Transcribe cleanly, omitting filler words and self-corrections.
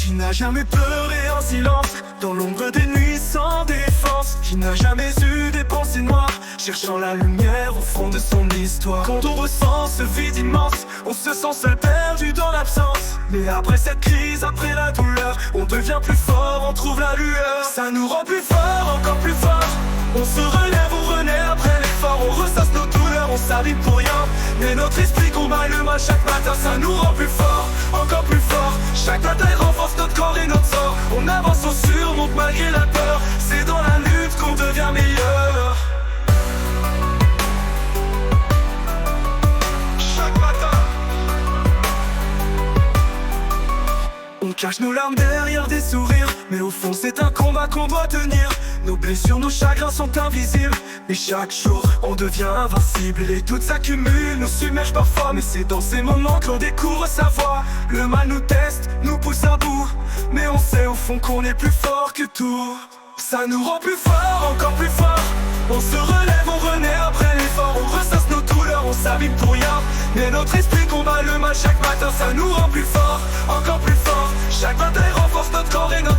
Qui n'a jamais pleuré en silence, dans l'ombre des nuits sans défense. Qui n'a jamais eu des pensées noires, cherchant la lumière au fond de son histoire. Quand on ressent ce vide immense, on se sent seul, perdu dans l'absence. Mais après cette crise, après la douleur, on devient plus fort, on trouve la lueur. Ça nous rend plus fort, encore plus fort. On se relève, on renaît après l'effort. On ressasse nos douleurs, on s'abîme pour rien. Mais notre esprit combat le mal chaque matin. Ça nous rend plus fort, encore plus fort. Chaque bataille renforce notre corps et notre sort. On avance, on surmonte malgré la peur. C'est dans la lutte qu'on devient meilleur. Chaque matin, on cache nos larmes derrière des sourires, mais au fond c'est un combat qu'on doit tenir. Nos blessures, nos chagrins sont invisibles, et chaque jour on devient invincible. Les doutes s'accumulent, nous submergent parfois, mais c'est dans ces moments que l'on découvre sa voix. Le mal nous teste, nous pousse à bout, mais on sait au fond qu'on est plus fort que tout. Ça nous rend plus fort, encore plus fort. On se relève, on renaît après l'effort. On ressasse nos douleurs, on s'abîme pour rien. Mais notre esprit combat le mal chaque matin. Ça nous rend plus fort, encore plus fort. Chaque bataille renforce notre corps et notre